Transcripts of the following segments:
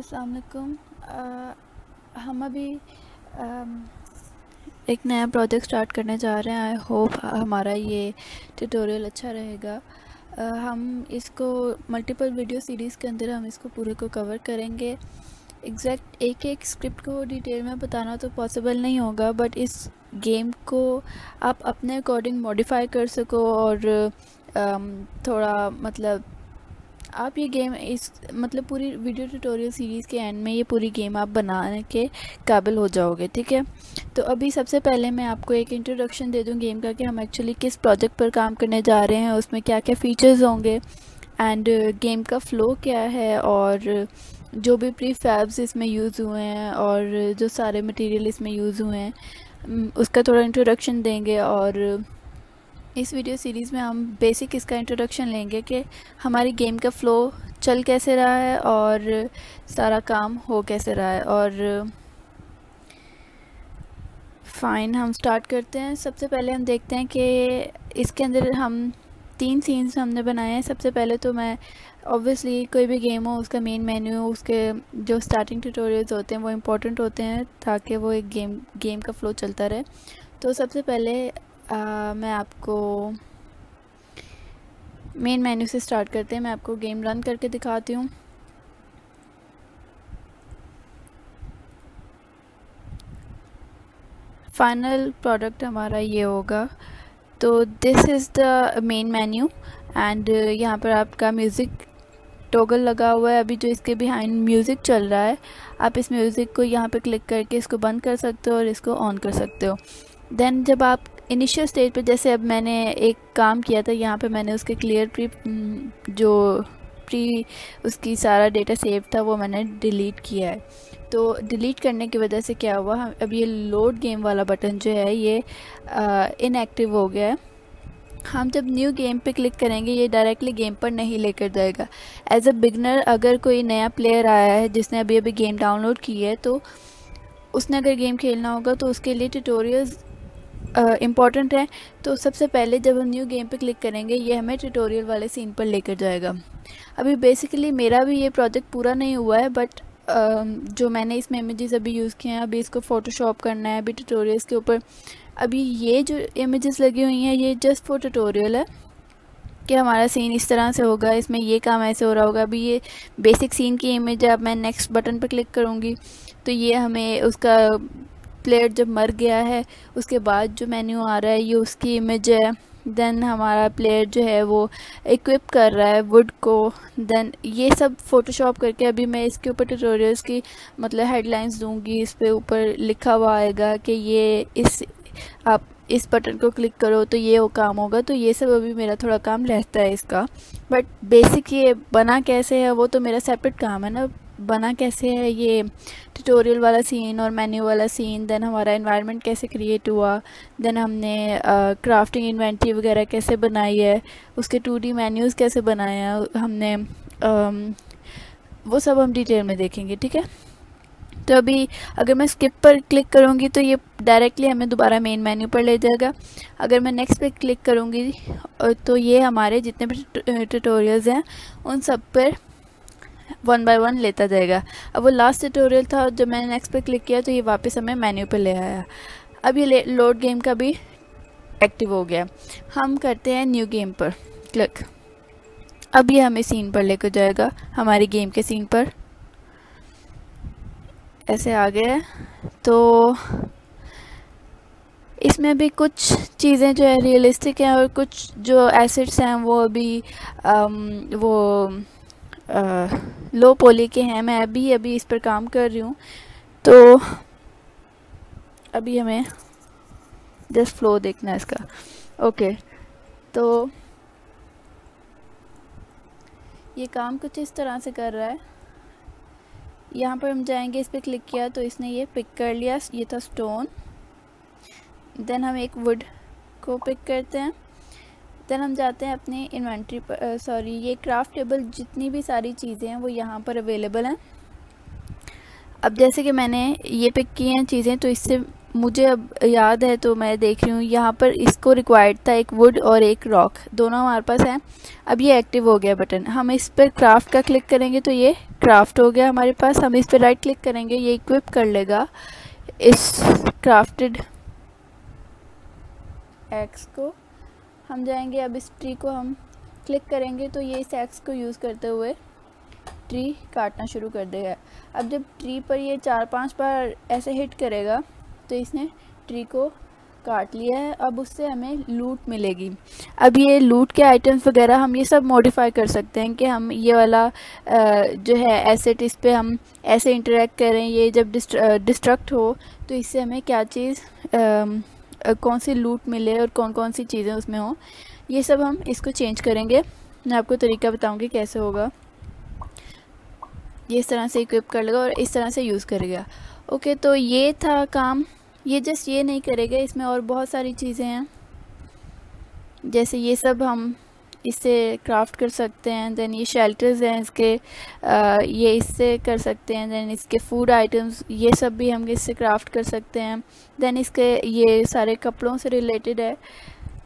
अस्सलाम वालेकुम। हम अभी एक नया प्रोजेक्ट स्टार्ट करने जा रहे हैं। आई होप हमारा ये ट्यूटोरियल अच्छा रहेगा। हम इसको मल्टीपल वीडियो सीरीज़ के अंदर हम इसको पूरे को कवर करेंगे। एग्जैक्ट एक एक स्क्रिप्ट को डिटेल में बताना तो पॉसिबल नहीं होगा, बट इस गेम को आप अपने अकॉर्डिंग मॉडिफाई कर सको और थोड़ा मतलब आप ये गेम इस मतलब पूरी वीडियो ट्यूटोरियल सीरीज़ के एंड में ये पूरी गेम आप बनाने के काबिल हो जाओगे। ठीक है, तो अभी सबसे पहले मैं आपको एक इंट्रोडक्शन दे दूँ गेम का कि हम एक्चुअली किस प्रोजेक्ट पर काम करने जा रहे हैं, उसमें क्या क्या फ़ीचर्स होंगे एंड गेम का फ़्लो क्या है, और जो भी प्री फैब्स इसमें यूज़ हुए हैं और जो सारे मटेरियल इसमें यूज़ हुए हैं उसका थोड़ा इंट्रोडक्शन देंगे। और इस वीडियो सीरीज़ में हम बेसिक इसका इंट्रोडक्शन लेंगे कि हमारी गेम का फ़्लो चल कैसे रहा है और सारा काम हो कैसे रहा है। और फाइन, हम स्टार्ट करते हैं। सबसे पहले हम देखते हैं कि इसके अंदर हम 3 सीन्स हमने बनाए हैं। सबसे पहले तो मैं ऑब्वियसली कोई भी गेम हो उसका मेन मेन्यू, उसके जो स्टार्टिंग ट्यूटोरियल्स होते हैं वो इम्पोर्टेंट होते हैं ताकि वो एक गेम का फ़्लो चलता रहे। तो सबसे पहले मैं आपको मेन मेन्यू से स्टार्ट करते हैं। मैं आपको गेम रन करके दिखाती हूँ। फाइनल प्रोडक्ट हमारा ये होगा। तो this is the main menu and यहाँ पर आपका म्यूज़िक टॉगल लगा हुआ है। अभी जो इसके बिहाइंड म्यूज़िक चल रहा है, आप इस म्यूज़िक को यहाँ पे क्लिक करके इसको बंद कर सकते हो और इसको ऑन कर सकते हो। देन जब आप इनिशियल स्टेज पे, जैसे अब मैंने एक काम किया था, यहाँ पे मैंने उसके प्री उसकी सारा डेटा सेव था वो मैंने डिलीट किया है। तो डिलीट करने की वजह से क्या हुआ, अब ये लोड गेम वाला बटन जो है ये इनएक्टिव हो गया है। हम जब न्यू गेम पे क्लिक करेंगे ये डायरेक्टली गेम पर नहीं लेकर जाएगा। एज अ बिगनर अगर कोई नया प्लेयर आया है जिसने अभी अभी गेम डाउनलोड की है, तो उसने अगर गेम खेलना होगा तो उसके लिए ट्यूटोरियल्स इम्पॉर्टेंट है। तो सबसे पहले जब हम न्यू गेम पे क्लिक करेंगे ये हमें ट्यूटोरियल वाले सीन पर लेकर जाएगा। अभी बेसिकली मेरा भी ये प्रोजेक्ट पूरा नहीं हुआ है, बट जो मैंने इसमें इमेजेस अभी यूज़ किए हैं, अभी इसको फ़ोटोशॉप करना है अभी ट्यूटोरियल्स के ऊपर। अभी ये जो इमेजेस लगी हुई हैं ये जस्ट फॉर ट्यूटोरियल है कि हमारा सीन इस तरह से होगा, इसमें ये काम ऐसे हो रहा होगा। अभी ये बेसिक सीन की इमेज है। अब मैं नेक्स्ट बटन पर क्लिक करूँगी तो ये हमें उसका प्लेयर जब मर गया है उसके बाद जो मेन्यू आ रहा है ये उसकी इमेज है। देन हमारा प्लेयर जो है वो इक्विप कर रहा है वुड को। देन ये सब फ़ोटोशॉप करके अभी मैं इसके ऊपर ट्यूटोरियल्स की मतलब हेडलाइंस दूंगी। इस पे ऊपर लिखा हुआ आएगा कि ये आप इस बटन को क्लिक करो तो ये वो काम होगा। तो ये सब अभी मेरा थोड़ा काम रहता है इसका, बट बेसिक ये बना कैसे है वो तो मेरा सेपरेट काम है ना। बना कैसे है ये ट्यूटोरियल वाला सीन और मेन्यू वाला सीन, देन हमारा एनवायरनमेंट कैसे क्रिएट हुआ, देन हमने क्राफ्टिंग इन्वेंटरी वगैरह कैसे बनाई है, उसके 2D मेन्यूज़ कैसे बनाए हैं हमने, वो सब हम डिटेल में देखेंगे। ठीक है, तो अभी अगर मैं स्किप पर क्लिक करूँगी तो ये डायरेक्टली हमें दोबारा मेन मेन्यू पर ले जाएगा। अगर मैं नेक्स्ट पे क्लिक करूँगी तो ये हमारे जितने भी ट्यूटोरियल्स हैं उन सब पर 1 बाय 1 लेता जाएगा। अब वो लास्ट ट्यूटोरियल था, जब मैंने नेक्स्ट पे क्लिक किया तो ये वापस हमें मेन्यू पे ले आया। अब ये लोड गेम का भी एक्टिव हो गया। हम करते हैं न्यू गेम पर क्लिक। अब ये हमें सीन पर लेकर जाएगा, हमारी गेम के सीन पर। ऐसे आ गया है। तो इसमें भी कुछ चीज़ें जो है रियलिस्टिक हैं और कुछ जो एसेट्स हैं वो अभी लो पोली के हैं। मैं अभी इस पर काम कर रही हूँ। तो अभी हमें जस्ट फ्लो देखना है इसका। ओके, तो ये काम कुछ इस तरह से कर रहा है। यहाँ पर हम जाएंगे, इस पर क्लिक किया तो इसने ये पिक कर लिया, ये था स्टोन। देन हम एक वुड को पिक करते हैं। देन हम जाते हैं अपनी इन्वेंट्री पर, सॉरी ये क्राफ्ट टेबल जितनी भी सारी चीज़ें हैं वो यहाँ पर अवेलेबल हैं। अब जैसे कि मैंने ये पिक की हैं चीज़ें, तो इससे मुझे अब याद है तो मैं देख रही हूँ यहाँ पर इसको रिक्वायर्ड था एक वुड और एक रॉक, दोनों हमारे पास हैं। अब ये एक्टिव हो गया बटन, हम इस पर क्राफ्ट का क्लिक करेंगे तो ये क्राफ्ट हो गया हमारे पास। हम इस पर राइट क्लिक करेंगे, ये इक्विप कर लेगा इस क्राफ्टेड एक्स को। हम जाएंगे अब इस ट्री को हम क्लिक करेंगे तो ये इस एक्स को यूज़ करते हुए ट्री काटना शुरू कर देगा। अब जब ट्री पर ये 4-5 बार ऐसे हिट करेगा तो इसने ट्री को काट लिया है। अब उससे हमें लूट मिलेगी। अब ये लूट के आइटम्स वगैरह हम ये सब मॉडिफाई कर सकते हैं कि हम ये वाला जो है एसेट, इस पे हम ऐसे इंटरेक्ट करें, ये जब डिस्ट्रक्ट हो तो इससे हमें क्या चीज़ कौन सी लूट मिले और कौन कौन सी चीज़ें उसमें हो, ये सब हम इसको चेंज करेंगे। मैं आपको तरीका बताऊंगी कैसे होगा। ये इस तरह से इक्विप कर लेगा और इस तरह से यूज़ करेगा। ओके, तो ये था काम। ये जस्ट ये नहीं करेगा, इसमें और बहुत सारी चीज़ें हैं, जैसे ये सब हम इससे क्राफ्ट कर सकते हैं। देन ये शेल्टर्स हैं इसके, ये इससे कर सकते हैं। देन इसके फूड आइटम्स, ये सब भी हम इससे क्राफ्ट कर सकते हैं। देन इसके ये सारे कपड़ों से रिलेटेड है।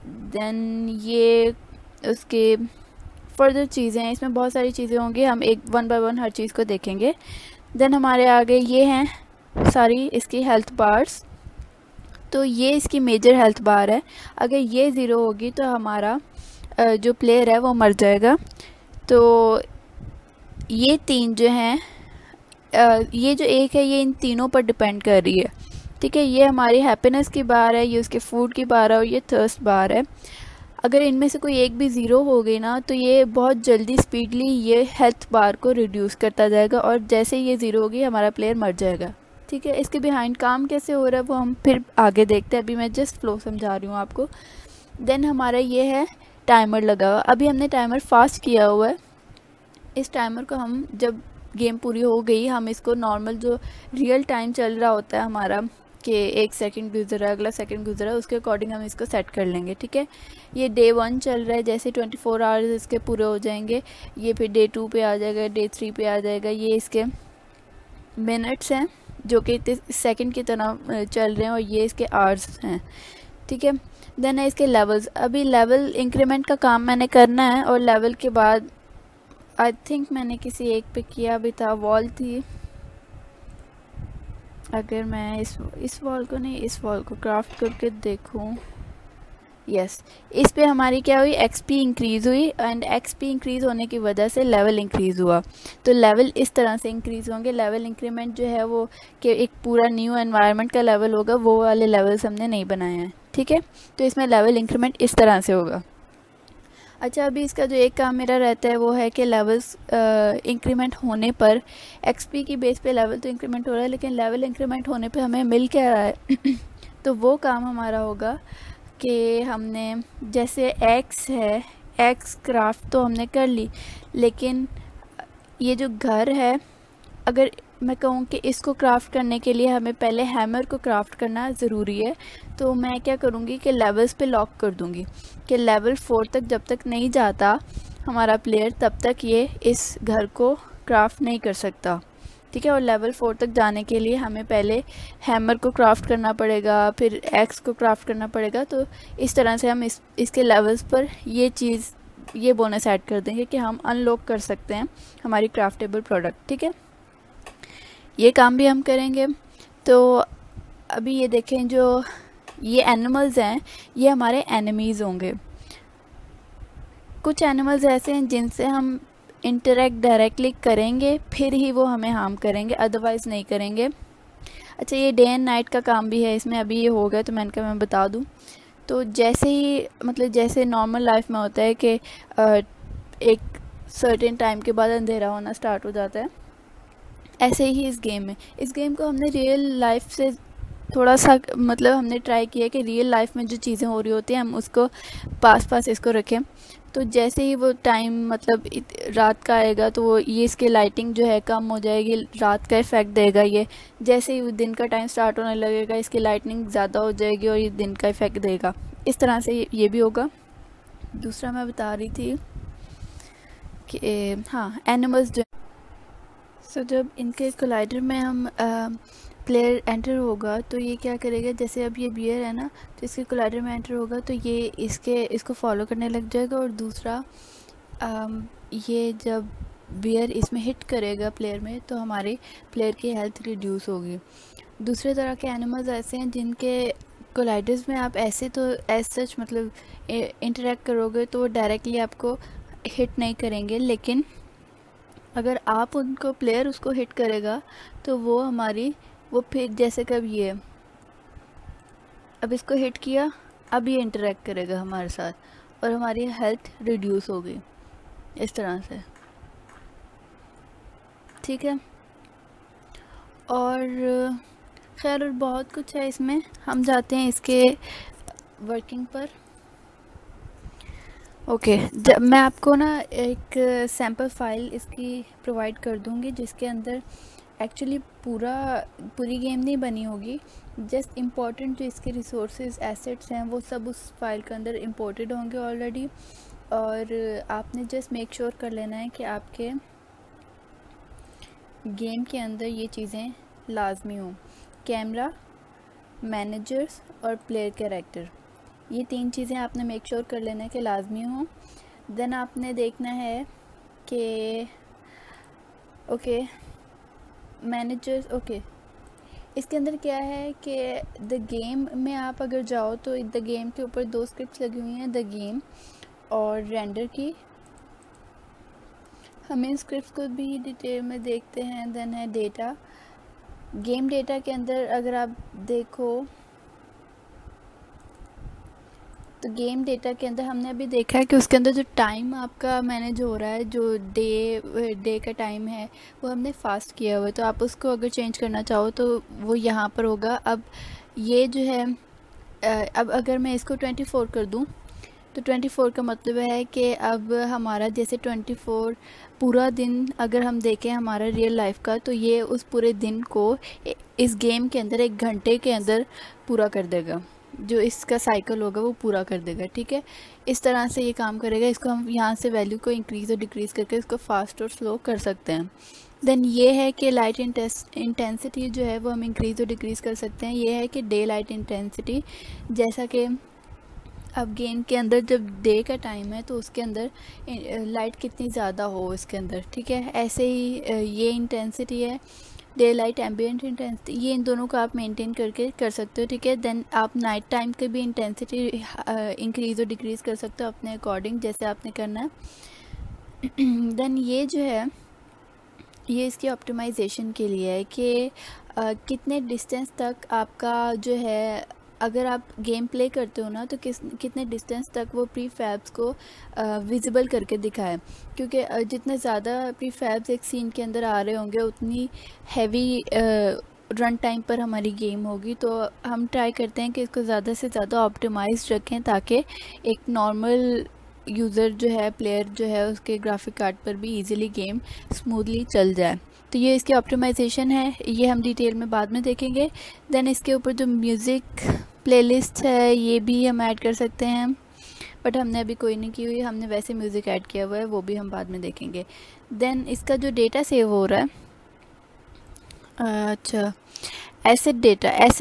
देन ये उसके फर्दर चीज़ें हैं, इसमें बहुत सारी चीज़ें होंगी, हम एक 1 बाय 1 हर चीज़ को देखेंगे। देन हमारे आगे ये हैं सारी इसकी हेल्थ बार्स। तो ये इसकी मेजर हेल्थ बार है, अगर ये ज़ीरो होगी तो हमारा जो प्लेयर है वो मर जाएगा। तो ये 3 जो हैं, ये जो एक है ये इन तीनों पर डिपेंड कर रही है, ठीक है। ये हमारी हैप्पीनेस की बार है, ये उसके फूड की बार है और ये थर्स्ट बार है। अगर इनमें से कोई एक भी ज़ीरो हो गई ना तो ये बहुत जल्दी स्पीडली ये हेल्थ बार को रिड्यूस करता जाएगा और जैसे ये ज़ीरो होगी हमारा प्लेयर मर जाएगा, ठीक है। इसके बिहाइंड काम कैसे हो रहा है वो हम फिर आगे देखते हैं, अभी मैं जस्ट फ्लो समझा रही हूँ आपको। देन हमारा ये है टाइमर लगा हुआ, अभी हमने टाइमर फास्ट किया हुआ है। इस टाइमर को हम जब गेम पूरी हो गई हम इसको नॉर्मल जो रियल टाइम चल रहा होता है हमारा कि 1 सेकंड गुजरा, अगला सेकंड गुजरा, उसके अकॉर्डिंग हम इसको सेट कर लेंगे, ठीक है। ये डे 1 चल रहा है, जैसे 24 आवर्स इसके पूरे हो जाएंगे ये फिर डे 2 पे आ जाएगा, डे 3 पे आ जाएगा। ये इसके मिनट्स हैं जो कि सेकंड की तरह चल रहे हैं और ये इसके आवर्स हैं, ठीक है। देन है इसके लेवल्स, अभी लेवल इंक्रीमेंट का काम मैंने करना है और लेवल के बाद आई थिंक मैंने किसी एक पे किया भी था, वॉल थी। अगर मैं इस वॉल को नहीं, इस वॉल को क्राफ्ट करके देखूं, यस, इस पे हमारी क्या हुई, एक्सपी इंक्रीज़ हुई एंड एक्सपी इंक्रीज़ होने की वजह से लेवल इंक्रीज़ हुआ। तो लेवल इस तरह से इंक्रीज़ होंगे। लेवल इंक्रीमेंट जो है वो कि एक पूरा न्यू एनवायरनमेंट का लेवल होगा, वो वाले लेवल्स हमने नहीं बनाए हैं, ठीक है। तो इसमें लेवल इंक्रीमेंट इस तरह से होगा। अच्छा, अभी इसका जो एक काम मेरा रहता है वो है कि लेवल्स इंक्रीमेंट होने पर एक्सपी की बेस पे लेवल तो इंक्रीमेंट हो रहा है, लेकिन लेवल इंक्रीमेंट होने पे हमें मिल क्या रहा है तो वो काम हमारा होगा कि हमने जैसे एक्स है, एक्स क्राफ्ट तो हमने कर ली, लेकिन ये जो घर है, अगर मैं कहूँ कि इसको क्राफ्ट करने के लिए हमें पहले हैमर को क्राफ्ट करना ज़रूरी है, तो मैं क्या करूँगी कि लेवल्स पे लॉक कर दूँगी कि लेवल 4 तक जब तक नहीं जाता हमारा प्लेयर तब तक ये इस घर को क्राफ्ट नहीं कर सकता, ठीक है। और लेवल 4 तक जाने के लिए हमें पहले हैमर को क्राफ्ट करना पड़ेगा, फिर एक्स को क्राफ्ट करना पड़ेगा। तो इस तरह से हम इसके लेवल्स पर ये बोनस ऐड कर देंगे कि हम अनलॉक कर सकते हैं हमारी क्राफ्टेबल प्रोडक्ट, ठीक है। ये काम भी हम करेंगे। तो अभी ये देखें, जो ये एनिमल्स हैं ये हमारे एनिमीज़ होंगे। कुछ एनिमल्स ऐसे हैं जिनसे हम इंटरेक्ट डायरेक्टली करेंगे फिर ही वो हमें हार्म करेंगे, अदरवाइज़ नहीं करेंगे। अच्छा, ये डे एंड नाइट का काम भी है इसमें, अभी ये हो गया तो मैंने कहा मैं बता दूं। तो जैसे ही मतलब जैसे नॉर्मल लाइफ में होता है कि एक सर्टेन टाइम के बाद अंधेरा होना स्टार्ट हो जाता है, ऐसे ही इस गेम को हमने रियल लाइफ से थोड़ा सा मतलब हमने ट्राई किया कि रियल लाइफ में जो चीज़ें हो रही होती हैं हम उसको पास इसको रखें। तो जैसे ही वो टाइम मतलब रात का आएगा तो वो ये इसकी लाइटिंग जो है कम हो जाएगी, रात का इफ़ेक्ट देगा ये। जैसे ही दिन का टाइम स्टार्ट होने लगेगा इसकी लाइटिंग ज़्यादा हो जाएगी और ये दिन का इफ़ेक्ट देगा। इस तरह से ये भी होगा। दूसरा मैं बता रही थी कि हाँ, एनिमल्स जो जब इनके कोलाइडर में हम प्लेयर एंटर होगा तो ये क्या करेगा, जैसे अब ये बियर है ना, तो इसके कोलाइडर में एंटर होगा तो ये इसको फॉलो करने लग जाएगा। और दूसरा ये जब बियर इसमें हिट करेगा प्लेयर में तो हमारे प्लेयर की हेल्थ रिड्यूस होगी। दूसरे तरह के एनिमल्स ऐसे हैं जिनके कोलाइडर्स में आप ऐसे तो एज सच मतलब इंटरेक्ट करोगे तो वो डायरेक्टली आपको हिट नहीं करेंगे, लेकिन अगर आप उनको प्लेयर उसको हिट करेगा तो वो फिर जैसे कब ये अब इसको हिट किया, अब ये इंटरेक्ट करेगा हमारे साथ और हमारी हेल्थ रिड्यूस होगी इस तरह से, ठीक है। और खैर और बहुत कुछ है इसमें, हम जाते हैं इसके वर्किंग पर। ओके जब मैं आपको ना एक सैम्पल फाइल इसकी प्रोवाइड कर दूंगी जिसके अंदर एक्चुअली पूरी गेम नहीं बनी होगी, जस्ट इम्पॉर्टेंट जो इसके रिसोर्सेज एसेट्स हैं वो सब उस फाइल के अंदर इम्पोर्टेड होंगे ऑलरेडी। और आपने जस्ट मेक श्योर कर लेना है कि आपके गेम के अंदर ये चीज़ें लाजमी हों, कैमरा, मैनेजर्स और प्लेयर कैरेक्टर, ये 3 चीज़ें आपने मेक श्योर कर लेना है कि लाजमी हों। देन आपने देखना है कि ओके मैनेजर्स, ओके इसके अंदर क्या है कि द गेम में आप अगर जाओ तो द गेम के ऊपर 2 स्क्रिप्ट्स लगी हुई हैं, द गेम और रेंडर की। हम इन स्क्रिप्ट्स को भी डिटेल में देखते हैं। देन है डेटा, गेम डेटा के अंदर अगर आप देखो तो गेम डेटा के अंदर हमने अभी देखा है कि उसके अंदर जो टाइम आपका मैनेज हो रहा है, जो डे का टाइम है वो हमने फास्ट किया हुआ है, तो आप उसको अगर चेंज करना चाहो तो वो यहाँ पर होगा। अब ये जो है अब अगर मैं इसको 24 कर दूँ तो 24 का मतलब है कि अब हमारा जैसे 24 पूरा दिन अगर हम देखें हमारा रियल लाइफ का, तो ये उस पूरे दिन को इस गेम के अंदर 1 घंटे के अंदर पूरा कर देगा, जो इसका साइकिल होगा वो पूरा कर देगा, ठीक है। इस तरह से ये काम करेगा। इसको हम यहाँ से वैल्यू को इंक्रीज़ और डिक्रीज़ करके इसको फास्ट और स्लो कर सकते हैं। देन ये है कि लाइट इंटेंसिटी जो है वो हम इंक्रीज़ और डिक्रीज़ कर सकते हैं। ये है कि डे लाइट इंटेंसिटी, जैसा कि अब गेम के अंदर जब डे का टाइम है तो उसके अंदर लाइट कितनी ज़्यादा हो इसके अंदर, ठीक है। ऐसे ही ये इंटेंसिटी है डे लाइट एम्बिएंट इंटेंसिटी, ये इन दोनों को आप मेंटेन करके कर सकते हो, ठीक है। देन आप नाइट टाइम की भी इंटेंसिटी इंक्रीज़ और डिक्रीज़ कर सकते हो अपने अकॉर्डिंग, जैसे आपने करना है। देन ये जो है ये इसकी ऑप्टिमाइजेशन के लिए है कि कितने डिस्टेंस तक आपका जो है, अगर आप गेम प्ले करते हो ना तो कितने डिस्टेंस तक वो प्री फैब्स को विजिबल करके दिखाए, क्योंकि जितने ज़्यादा प्री फैब्स एक सीन के अंदर आ रहे होंगे उतनी हैवी रन टाइम पर हमारी गेम होगी। तो हम ट्राई करते हैं कि इसको ज़्यादा से ज़्यादा ऑप्टिमाइज रखें ताकि एक नॉर्मल यूज़र जो है, प्लेयर जो है, उसके ग्राफिक कार्ड पर भी इजीली गेम स्मूथली चल जाए। तो ये इसकी ऑप्टिमाइजेशन है, ये हम डिटेल में बाद में देखेंगे। देन इसके ऊपर जो म्यूज़िक प्लेलिस्ट है ये भी हम ऐड कर सकते हैं, बट हमने अभी कोई नहीं की हुई, हमने वैसे म्यूज़िक ऐड किया हुआ है, वो भी हम बाद में देखेंगे। देन इसका जो डेटा सेव हो रहा है, अच्छा एसेट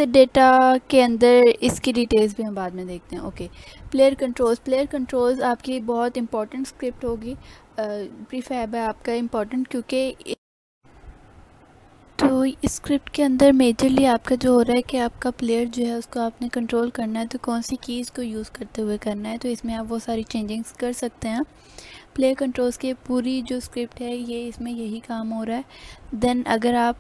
डेटा के अंदर इसकी डिटेल्स भी हम बाद में देखते हैं। ओके प्लेयर कंट्रोल्स आपकी बहुत इंपॉर्टेंट स्क्रिप्ट होगी, प्रीफैब है आपका इम्पॉर्टेंट, क्योंकि तो इस स्क्रिप्ट के अंदर मेजरली आपका जो हो रहा है कि आपका प्लेयर जो है उसको आपने कंट्रोल करना है, तो कौन सी कीज़ को यूज़ करते हुए करना है, तो इसमें आप वो सारी चेंजिंग्स कर सकते हैं। प्लेयर कंट्रोल्स की पूरी जो स्क्रिप्ट है ये इसमें यही काम हो रहा है। देन अगर आप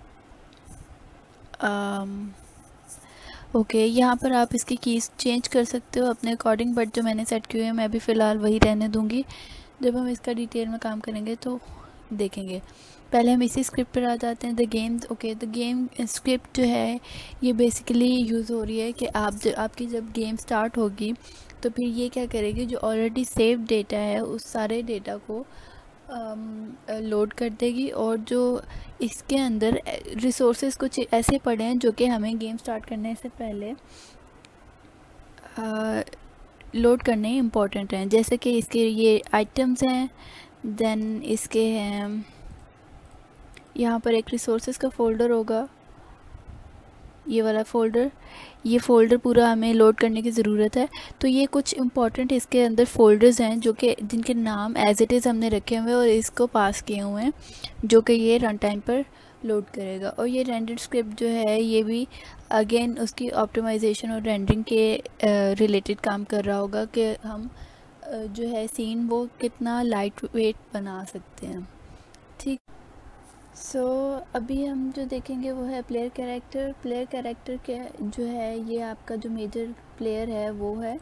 ओके यहाँ पर आप इसकी कीज़ चेंज कर सकते हो अपने अकॉर्डिंग, बट जो मैंने सेट की हुई है मैं भी फ़िलहाल वही रहने दूँगी। जब हम इसका डिटेल में काम करेंगे तो देखेंगे। पहले हम इसी स्क्रिप्ट पर आ जाते हैं, the game. Okay the game script जो है ये बेसिकली यूज़ हो रही है कि आपकी जब गेम स्टार्ट होगी तो फिर ये क्या करेगी, जो ऑलरेडी सेव डेटा है उस सारे डेटा को लोड कर देगी, और जो इसके अंदर रिसोर्सेज कुछ ऐसे पड़े हैं जो कि हमें गेम स्टार्ट करने से पहले लोड करने इम्पॉर्टेंट हैं, जैसे कि इसके ये आइटम्स हैं। देन इसके हैं यहाँ पर एक रिसोर्सेज का फोल्डर होगा, ये वाला फ़ोल्डर, ये फ़ोल्डर पूरा हमें लोड करने की ज़रूरत है। तो ये कुछ इंपॉर्टेंट इसके अंदर फ़ोल्डर्स हैं जो कि जिनके नाम एज़ इट इज़ हमने रखे हुए हैं और इसको पास किए हुए हैं, जो कि ये रन टाइम पर लोड करेगा। और ये रेंडर स्क्रिप्ट जो है ये भी अगेन उसकी ऑप्टिमाइजेशन और रेंडरिंग के रिलेटेड काम कर रहा होगा कि हम जो है सीन वो कितना लाइट वेट बना सकते हैं। ठीक। अभी हम जो देखेंगे वो है प्लेयर कैरेक्टर के जो है ये आपका जो मेजर प्लेयर है वो है।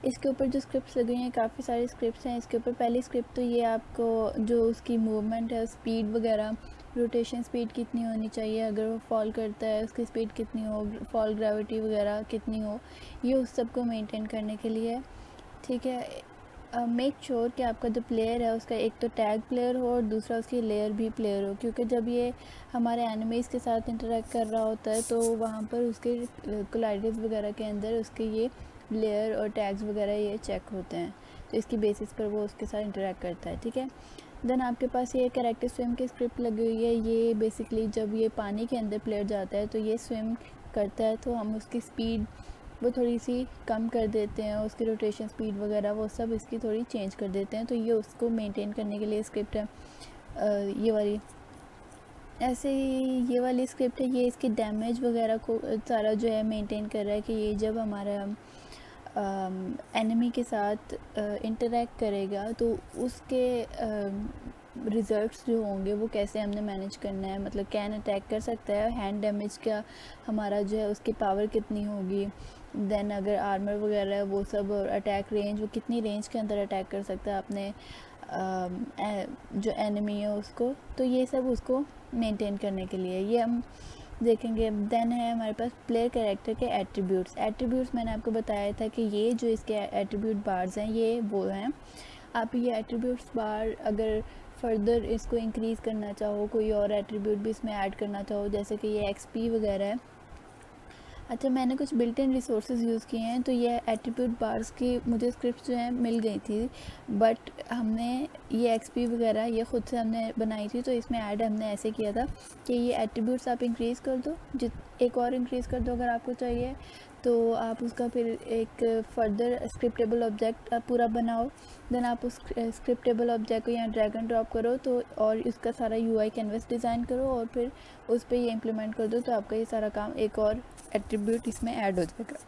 इसके ऊपर जो स्क्रिप्ट्स लगी हैं काफ़ी सारी स्क्रिप्ट्स हैं इसके ऊपर। पहली स्क्रिप्ट तो ये आपको जो उसकी मूवमेंट है, स्पीड वगैरह, रोटेशन स्पीड कितनी होनी चाहिए, अगर वो फॉल करता है उसकी स्पीड कितनी हो, फॉल ग्रेविटी वगैरह कितनी हो, ये उस सब को मेंटेन करने के लिए है। ठीक है। मेक श्योर कि आपका जो प्लेयर है उसका एक तो टैग प्लेयर हो और दूसरा उसकी लेयर भी प्लेयर हो, क्योंकि जब ये हमारे एनिमीज़ के साथ इंटरेक्ट कर रहा होता है तो वहाँ पर उसके कोलाइडर्स वगैरह के अंदर उसके ये लेयर और टैग्स वगैरह ये चेक होते हैं, तो इसकी बेसिस पर वो उसके साथ इंटरेक्ट करता है। ठीक है। देन आपके पास ये कैरेक्टर स्विम की स्क्रिप्ट लगी हुई है। ये बेसिकली जब ये पानी के अंदर प्लेयर जाता है तो ये स्विम करता है, तो हम उसकी स्पीड वो थोड़ी सी कम कर देते हैं, उसकी रोटेशन स्पीड वगैरह वो सब इसकी थोड़ी चेंज कर देते हैं, तो ये उसको मेंटेन करने के लिए स्क्रिप्ट है ये वाली। ऐसे ही ये वाली स्क्रिप्ट है, ये इसकी डैमेज वगैरह को सारा जो है मेंटेन कर रहा है कि ये जब हमारा एनिमी के साथ इंटरेक्ट करेगा तो उसके रिज़ल्ट्स जो होंगे वो कैसे हमने मैनेज करना है, मतलब कैन अटैक कर सकता है, हैंड डैमेज का हमारा जो है उसकी पावर कितनी होगी, देन अगर आर्मर वगैरह है वो सब, और अटैक रेंज वो कितनी रेंज के अंदर अटैक कर सकता है अपने जो एनिमी है उसको, तो ये सब उसको मेंटेन करने के लिए ये हम देखेंगे। देन है हमारे पास प्लेयर कैरेक्टर के एट्रीब्यूट्स मैंने आपको बताया था कि ये जो इसके एट्रीब्यूट बार्स हैं ये वो हैं। आप ये एट्रीब्यूट्स बार अगर फर्दर इसको इंक्रीज़ करना चाहो, कोई और एट्रीब्यूट भी इसमें ऐड करना चाहो, जैसे कि ये एक्सपी वगैरह है। अच्छा, मैंने कुछ बिल्ट इन रिसोर्सेज यूज़ किए हैं, तो ये एट्रीब्यूट बार्स की मुझे स्क्रिप्ट जो है मिल गई थी, बट हमने ये एक्सपी वगैरह ये ख़ुद से हमने बनाई थी, तो इसमें ऐड हमने ऐसे किया था कि ये एट्रीब्यूट्स आप इंक्रीज़ कर दो, एक और इंक्रीज़ कर दो अगर आपको चाहिए, तो आप उसका फिर एक फर्दर स्क्रिप्टेबल ऑब्जेक्ट पूरा बनाओ। देन आप उस स्क्रिप्टेबल ऑब्जेक्ट को यहाँ ड्रैग एंड ड्रॉप करो तो और इसका सारा यूआई कैनवस डिज़ाइन करो और फिर उस पर ये इम्प्लीमेंट कर दो, तो आपका ये सारा काम एक और एट्रीब्यूट इसमें ऐड हो जाएगा।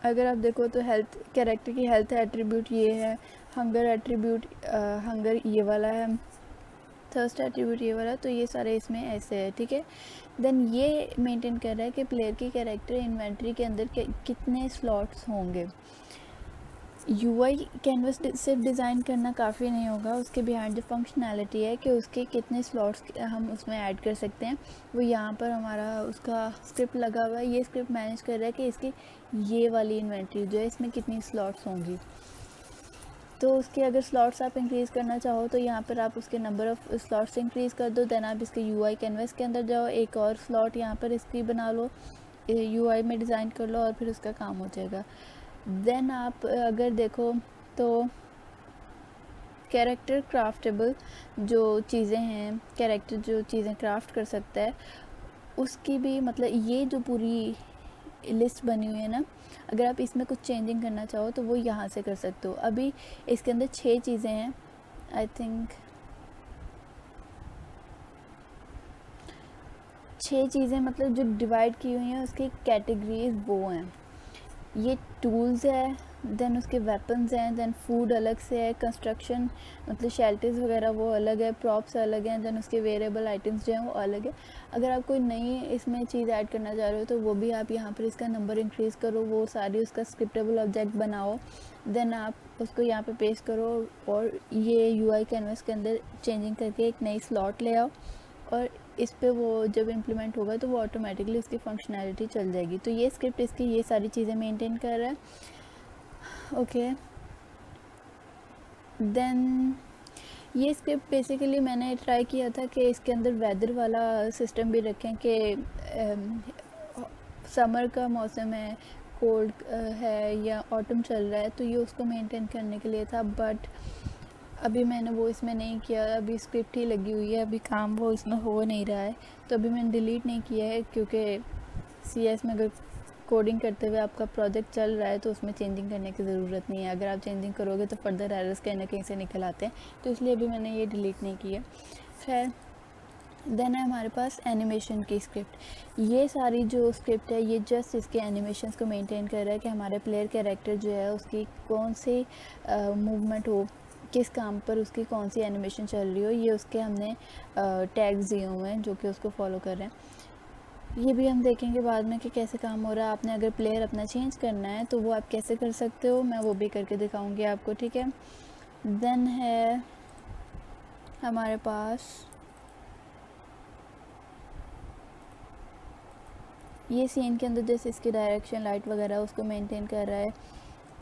अगर आप देखो तो हेल्थ कैरेक्टर की हेल्थ एट्रीब्यूट ये है, हंगर एट्रीब्यूट हंगर ये वाला है, थर्स्ट एट्रीब्यूट ये वाला, तो ये सारे इसमें ऐसे है। ठीक है। देन ये मेंटेन कर रहा है कि प्लेयर की कैरेक्टर इन्वेंट्री के अंदर कितने स्लॉट्स होंगे। यूआई कैनवस सिर्फ डिज़ाइन करना काफ़ी नहीं होगा, उसके बिहाइंड जो फंक्शनैलिटी है कि उसके कितने स्लॉट्स हम उसमें ऐड कर सकते हैं, वो यहाँ पर हमारा उसका स्क्रिप्ट लगा हुआ है। ये स्क्रिप्ट मैनेज कर रहा है कि इसकी ये वाली इन्वेंट्री जो है इसमें कितनी स्लॉट्स होंगी, तो उसके अगर स्लॉट्स आप इंक्रीज़ करना चाहो तो यहाँ पर आप उसके नंबर ऑफ़ स्लॉट्स इंक्रीज़ कर दो। देन आप इसके यूआई कैनवस के अंदर जाओ, एक और स्लॉट यहाँ पर इसकी बना लो, यूआई में डिज़ाइन कर लो और फिर उसका काम हो जाएगा। देन आप अगर देखो तो कैरेक्टर क्राफ्टेबल जो चीज़ें हैं, कैरेक्टर जो चीज़ें क्राफ्ट कर सकता है उसकी भी, मतलब ये जो पूरी लिस्ट बनी हुई है ना, अगर आप इसमें कुछ चेंजिंग करना चाहो तो वो यहाँ से कर सकते हो। अभी इसके अंदर 6 चीज़ें हैं, आई थिंक 6 चीज़ें, मतलब जो डिवाइड की हुई हैं उसकी कैटेगरीज वो हैं। ये टूल्स है, देन उसके वेपन्स हैं, देन फूड अलग से है, कंस्ट्रक्शन मतलब शेल्टर्स वगैरह वो अलग है, प्रॉप्स अलग हैं, देन उसके वेरिएबल आइटम्स जो हैं वो अलग है। अगर आप कोई नई इसमें चीज़ ऐड करना चाह रहे हो तो वो भी आप यहाँ पर इसका नंबर इंक्रीज़ करो, वो सारी उसका स्क्रिप्टेबल ऑब्जेक्ट बनाओ, देन आप उसको यहाँ पे पेस्ट करो और ये यूआई कैनवस के अंदर चेंजिंग करके एक नई स्लॉट ले आओ और इस पे वो जब इम्प्लीमेंट होगा तो वो ऑटोमेटिकली उसकी फंक्शनैलिटी चल जाएगी। तो ये स्क्रिप्ट इसकी ये सारी चीज़ें मेंटेन कर रहा है। ओके, देन ये स्क्रिप्ट बेसिकली मैंने ट्राई किया था कि इसके अंदर वेदर वाला सिस्टम भी रखें कि समर का मौसम है, कोल्ड है या ऑटम चल रहा है, तो ये उसको मेंटेन करने के लिए था, बट अभी मैंने वो इसमें नहीं किया। अभी स्क्रिप्ट ही लगी हुई है, अभी काम वो इसमें हो नहीं रहा है, तो अभी मैंने डिलीट नहीं किया है क्योंकि CS में अगर कोडिंग करते हुए आपका प्रोजेक्ट चल रहा है तो उसमें चेंजिंग करने की ज़रूरत नहीं है। अगर आप चेंजिंग करोगे तो फर्दर एरर्स कहीं ना कहीं से निकल आते हैं, तो इसलिए भी मैंने ये डिलीट नहीं किया। खैर, देन है हमारे पास एनिमेशन की स्क्रिप्ट। ये सारी जो स्क्रिप्ट है ये जस्ट इसके एनिमेशंस को मेंटेन कर रहा है कि हमारे प्लेयर कैरेक्टर जो है उसकी कौन सी मूवमेंट हो, किस काम पर उसकी कौन सी एनिमेशन चल रही हो। ये उसके हमने टैग्स दिए हुए हैं जो कि उसको फॉलो कर रहे हैं। ये भी हम देखेंगे बाद में कि कैसे काम हो रहा है। आपने अगर प्लेयर अपना चेंज करना है तो वो आप कैसे कर सकते हो, मैं वो भी करके दिखाऊंगी आपको, ठीक है। देन है हमारे पास ये सीन के अंदर जैसे इसकी डायरेक्शन लाइट वगैरह उसको मेंटेन कर रहा है।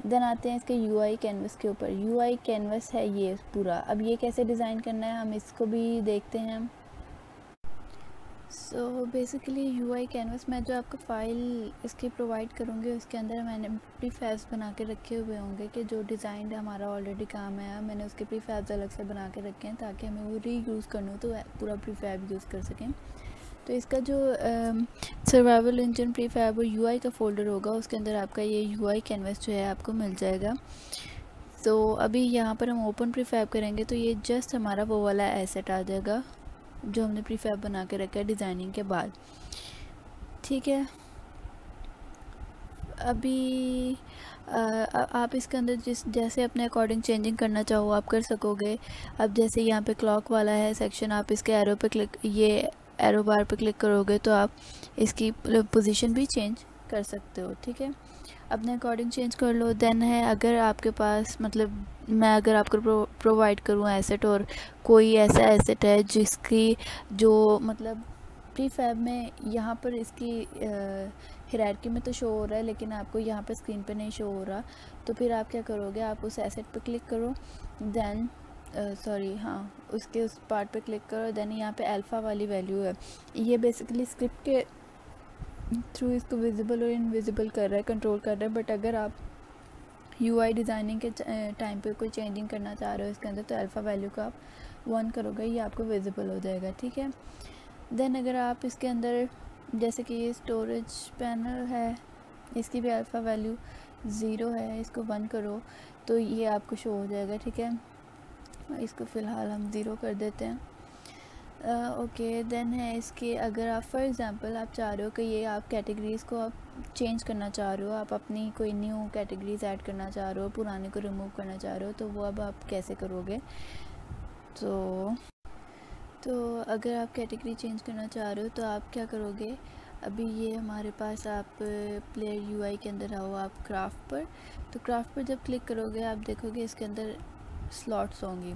देन आते हैं इसके UI कैनवस के ऊपर। UI कैनवस है ये पूरा। अब ये कैसे डिज़ाइन करना है हम इसको भी देखते हैं। सो बेसिकली UI कैनवस में जो आपको फ़ाइल इसकी प्रोवाइड करूँगी उसके अंदर मैंने प्रीफैब्स बना के रखे हुए होंगे कि जो डिज़ाइन हमारा ऑलरेडी काम है मैंने उसके प्रीफैब्स अलग से बना के रखे हैं ताकि हमें वो रीयूज़ करना हो तो पूरा प्रीफैब यूज़ कर सकें। तो इसका जो सर्वाइवल इंजन प्रीफैब और UI का फ़ोल्डर होगा उसके अंदर आपका ये UI कैनवस जो है आपको मिल जाएगा। तो अभी यहाँ पर हम ओपन प्रीफैब करेंगे तो ये जस्ट हमारा वो वाला एसेट आ जाएगा जो हमने प्रीफैब बना के रखा है डिज़ाइनिंग के बाद, ठीक है। अभी आप इसके अंदर जैसे अपने अकॉर्डिंग चेंजिंग करना चाहो आप कर सकोगे। अब जैसे यहाँ पे क्लॉक वाला है सेक्शन, आप इसके एरो पे क्लिक, ये एरो बार पे क्लिक करोगे तो आप इसकी पोजीशन भी चेंज कर सकते हो, ठीक है। अपने अकॉर्डिंग चेंज कर लो। देन है अगर आपके पास मतलब मैं अगर आपको प्रोवाइड करूँ एसेट और कोई ऐसा एसेट है जिसकी जो मतलब प्रीफैब में यहाँ पर इसकी हायरार्की में तो शो हो रहा है लेकिन आपको यहाँ पर स्क्रीन पे नहीं शो हो रहा, तो फिर आप क्या करोगे, आप उस एसेट पे क्लिक करो, देन उसके उस पार्ट पे क्लिक करो। देन यहाँ पे अल्फ़ा वाली वैल्यू है, ये बेसिकली स्क्रिप्ट के थ्रू इसको विजिबल और इनविजिबल कर रहा है, कंट्रोल कर रहा है। बट अगर आप UI डिज़ाइनिंग के टाइम पे कोई चेंजिंग करना चाह रहे हो इसके अंदर तो अल्फ़ा वैल्यू को आप 1 करोगे, ये आपको विजिबल हो जाएगा, ठीक है। देन अगर आप इसके अंदर जैसे कि ये स्टोरेज पैनल है इसकी भी अल्फ़ा वैल्यू 0 है, इसको 1 करो तो ये आपको शो हो जाएगा, ठीक है। इसको फ़िलहाल हम 0 कर देते हैं। ओके, देन है इसके अगर आप फॉर एग्ज़ाम्पल आप चाह रहे हो कि ये आप कैटेगरीज़ को आप चेंज करना चाह रहे हो, आप अपनी कोई न्यू कैटेगरीज ऐड करना चाह रहे हो, पुराने को रिमूव करना चाह रहे हो, तो वो अब आप कैसे करोगे। तो अगर आप कैटेगरी चेंज करना चाह रहे हो तो आप क्या करोगे, अभी ये हमारे पास आप प्लेयर UI के अंदर आओ आप क्राफ्ट पर, तो क्राफ्ट पर जब क्लिक करोगे आप देखोगे इसके अंदर स्लॉट्स होंगी।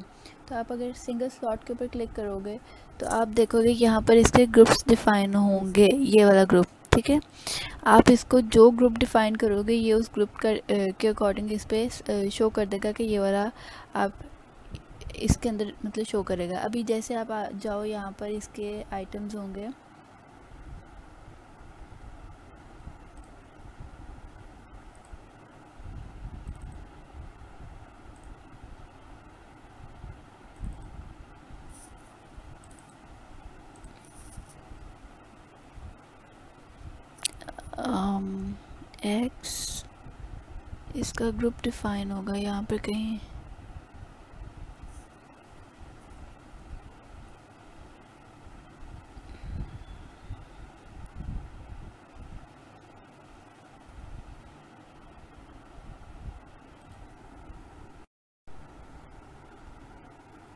तो आप अगर सिंगल स्लॉट के ऊपर क्लिक करोगे तो आप देखोगे यहाँ पर इसके ग्रुप्स डिफ़ाइन होंगे, ये वाला ग्रुप, ठीक है। आप इसको जो ग्रुप डिफ़ाइन करोगे ये उस ग्रुप के अकॉर्डिंग इस पर शो कर देगा कि ये वाला आप इसके अंदर मतलब शो करेगा। अभी जैसे आप जाओ यहाँ पर इसके आइटम्स होंगे, एक्स इसका ग्रुप डिफ़ाइन होगा यहाँ पर कहीं,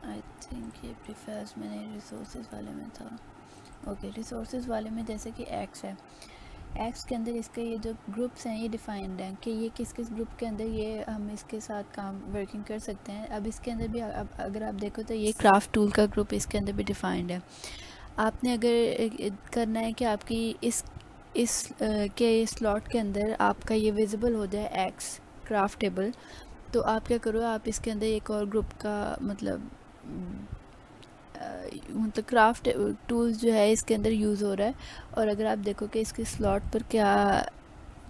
आई थिंक ये प्रीफर्स मैंने रिसोर्सेज वाले में था। ओके, रिसोर्सेज वाले में जैसे कि एक्स है, एक्स के अंदर इसके ये जो ग्रुप्स हैं ये डिफाइंड हैं कि ये किस किस ग्रुप के अंदर ये हम इसके साथ काम वर्किंग कर सकते हैं। अब इसके अंदर भी अगर आप देखो तो ये क्राफ्ट टूल का ग्रुप इसके अंदर भी डिफाइंड है। आपने अगर करना है कि आपकी इस के स्लॉट के अंदर आपका ये विजिबल हो जाए एक्स क्राफ्ट टेबल, तो आप क्या करो, आप इसके अंदर एक और ग्रुप का मतलब क्राफ्ट टूल्स जो है इसके अंदर यूज़ हो रहा है। और अगर आप देखो कि इसके स्लॉट पर क्या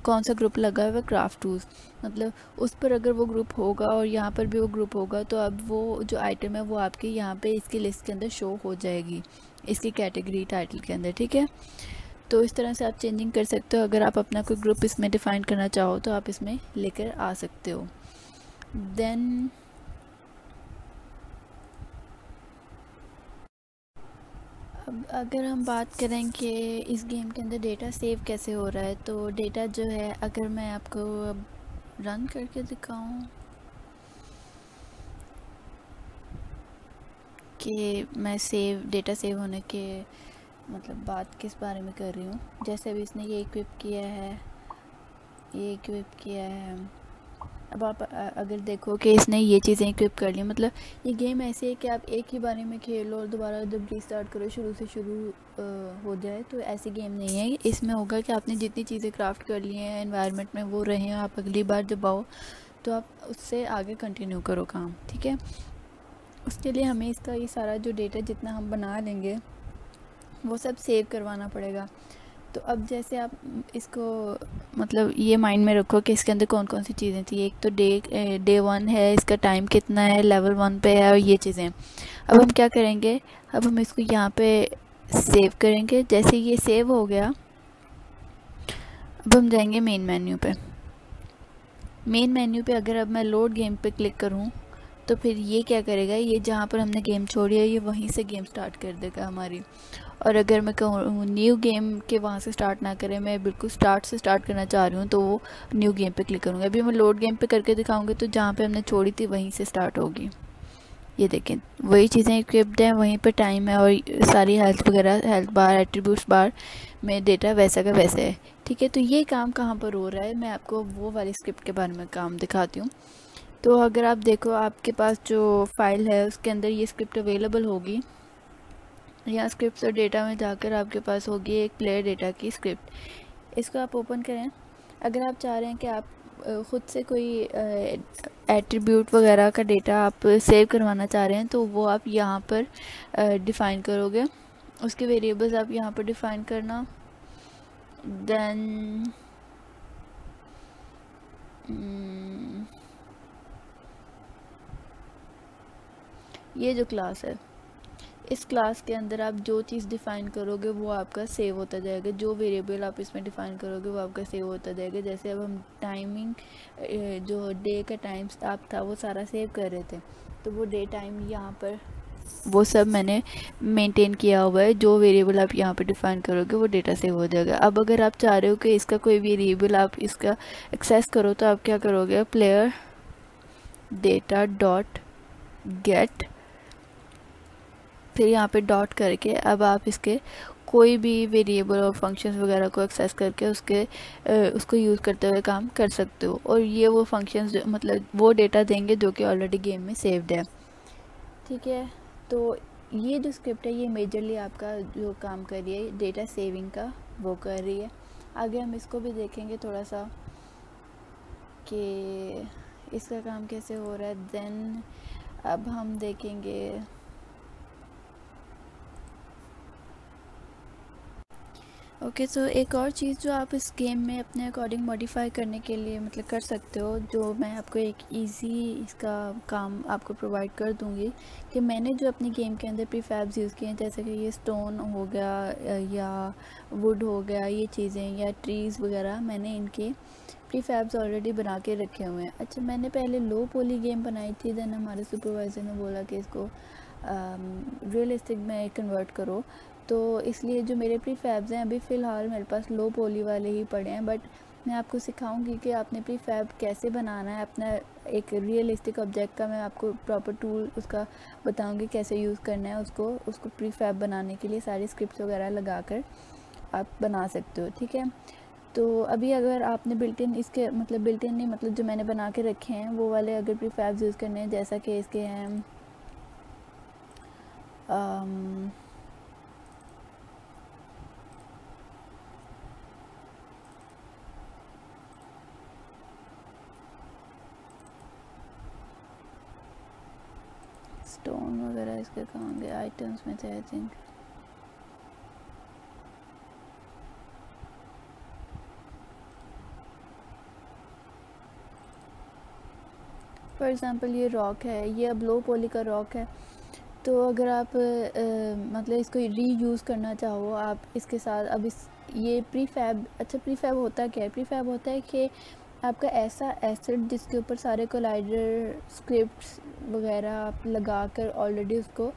कौन सा ग्रुप लगा हुआ है क्राफ्ट टूल्स, मतलब उस पर अगर वो ग्रुप होगा और यहाँ पर भी वो ग्रुप होगा तो अब वो जो आइटम है वो आपकी यहाँ पे इसकी लिस्ट के अंदर शो हो जाएगी इसकी कैटेगरी टाइटल के अंदर, ठीक है। तो इस तरह से आप चेंजिंग कर सकते हो। अगर आप अपना कोई ग्रुप इसमें डिफ़ाइन करना चाहो तो आप इसमें लेकर आ सकते हो। देन अब अगर हम बात करें कि इस गेम के अंदर डेटा सेव कैसे हो रहा है, तो डेटा जो है अगर मैं आपको अब रन करके दिखाऊं कि मैं डेटा सेव होने के मतलब बात किस बारे में कर रही हूँ। जैसे अभी इसने ये इक्विप किया है, ये इक्विप किया है। अब आप अगर देखो कि इसने ये चीज़ें इक्विप कर ली, मतलब ये गेम ऐसे है कि आप एक ही बारे में खेलो और दोबारा जब रीस्टार्ट करो शुरू से शुरू हो जाए, तो ऐसी गेम नहीं है। इसमें होगा कि आपने जितनी चीज़ें क्राफ्ट कर ली हैं एनवायरनमेंट में वो रहे, आप अगली बार जब आओ तो आप उससे आगे कंटिन्यू करो काम, ठीक है। उसके लिए हमें इसका ये सारा जो डेटा जितना हम बना लेंगे वो सब सेव करवाना पड़ेगा। तो अब जैसे आप इसको मतलब ये माइंड में रखो कि इसके अंदर कौन कौन सी चीज़ें थी। एक तो डे 1 है, इसका टाइम कितना है, लेवल 1 पे है, और ये चीज़ें। अब हम क्या करेंगे, अब हम इसको यहाँ पे सेव करेंगे। जैसे ये सेव हो गया, अब हम जाएंगे मेन मेन्यू पे। मेन मेन्यू पे अगर अब मैं लोड गेम पे क्लिक करूँ तो फिर ये क्या करेगा, ये जहाँ पर हमने गेम छोड़ी है ये वहीं से गेम स्टार्ट कर देगा हमारी। और अगर मैं कहूँ न्यू गेम के वहाँ से स्टार्ट ना करें, मैं बिल्कुल स्टार्ट से स्टार्ट करना चाह रही हूँ, तो वो न्यू गेम पे क्लिक करूँगी। अभी मैं लोड गेम पे करके दिखाऊंगी तो जहाँ पे हमने छोड़ी थी वहीं से स्टार्ट होगी। ये देखें वही चीज़ें इक्विप्ड हैं, वहीं पे टाइम है और सारी हेल्थ वगैरह, हेल्थ बार, एट्रीब्यूट्स बार में डेटा वैसा का वैसे है, ठीक है। तो ये काम कहाँ पर हो रहा है, मैं आपको वो वाली स्क्रिप्ट के बारे में काम दिखाती हूँ। तो अगर आप देखो आपके पास जो फाइल है उसके अंदर ये स्क्रिप्ट अवेलेबल होगी। यहाँ स्क्रिप्ट और डेटा में जाकर आपके पास होगी एक प्लेयर डेटा की स्क्रिप्ट। इसको आप ओपन करें। अगर आप चाह रहे हैं कि आप ख़ुद से कोई एट्रीब्यूट वगैरह का डेटा आप सेव करवाना चाह रहे हैं तो वो आप यहाँ पर डिफ़ाइन करोगे। उसके वेरिएबल्स आप यहाँ पर डिफ़ाइन करना। देन ये जो क्लास है, इस क्लास के अंदर आप जो चीज़ डिफ़ाइन करोगे वो आपका सेव होता जाएगा। जो वेरिएबल आप इसमें डिफ़ाइन करोगे वो आपका सेव होता जाएगा। जैसे अब हम टाइमिंग, जो डे का टाइम आप था वो सारा सेव कर रहे थे, तो वो डे टाइम यहाँ पर वो सब मैंने मेंटेन किया हुआ है। जो वेरिएबल आप यहाँ पे डिफ़ाइन करोगे वो डेटा सेव हो जाएगा। अब अगर आप चाह रहे हो कि इसका कोई वेरिएबल आप इसका एक्सेस करो तो आप क्या करोगे, प्लेयर डेटा डॉट गेट, फिर यहाँ पे डॉट करके अब आप इसके कोई भी वेरिएबल और फंक्शंस वगैरह को एक्सेस करके उसको यूज़ करते हुए काम कर सकते हो। और ये वो फंक्शंस मतलब वो डेटा देंगे जो कि ऑलरेडी गेम में सेव्ड है, ठीक है। तो ये जो स्क्रिप्ट है ये मेजरली आपका जो काम कर रही है डेटा सेविंग का वो कर रही है। आगे हम इसको भी देखेंगे थोड़ा सा कि इसका काम कैसे हो रहा है। देन अब हम देखेंगे ओके। तो एक और चीज़ जो आप इस गेम में अपने अकॉर्डिंग मॉडिफाई करने के लिए मतलब कर सकते हो, जो मैं आपको एक इजी इसका काम आपको प्रोवाइड कर दूंगी, कि मैंने जो अपनी गेम के अंदर प्रीफैब्स यूज़ किए हैं, जैसे कि ये स्टोन हो गया या वुड हो गया, ये चीज़ें या ट्रीज़ वगैरह, मैंने इनके प्रीफैब्स ऑलरेडी बना के रखे हुए हैं। अच्छा, मैंने पहले लो पोली गेम बनाई थी, देन हमारे सुपरवाइज़र ने बोला कि इसको रियलिस्टिक में कन्वर्ट करो, तो इसलिए जो मेरे प्रीफैब्स हैं अभी फ़िलहाल मेरे पास लो पोली वाले ही पड़े हैं। बट मैं आपको सिखाऊंगी कि आपने प्रीफैब कैसे बनाना है अपना एक रियलिस्टिक ऑब्जेक्ट का। मैं आपको प्रॉपर टूल उसका बताऊंगी कैसे यूज़ करना है उसको प्रीफैब बनाने के लिए सारी स्क्रिप्ट्स वगैरह लगाकर आप बना सकते हो, ठीक है। तो अभी अगर आपने बिल्ट-इन इसके मतलब बिल्ट-इन नहीं, मतलब जो मैंने बना के रखे हैं वो वाले अगर प्रीफैब्स यूज़ करने हैं, जैसा कि इसके हैं स्टोन वगैरह, इसके कहाँ गए आइटम्स में थे आई थिंक। फॉर एग्ज़ाम्पल ये रॉक है, ये अब लो पोली का रॉक है। तो अगर आप मतलब इसको रीयूज़ करना चाहो आप इसके साथ, अब इस ये प्रीफैब, अच्छा प्रीफैब होता क्या है? प्रीफैब होता है कि आपका ऐसा एसेट जिसके ऊपर सारे कोलाइडर स्क्रिप्ट्स वगैरह आप लगा कर ऑलरेडी उसको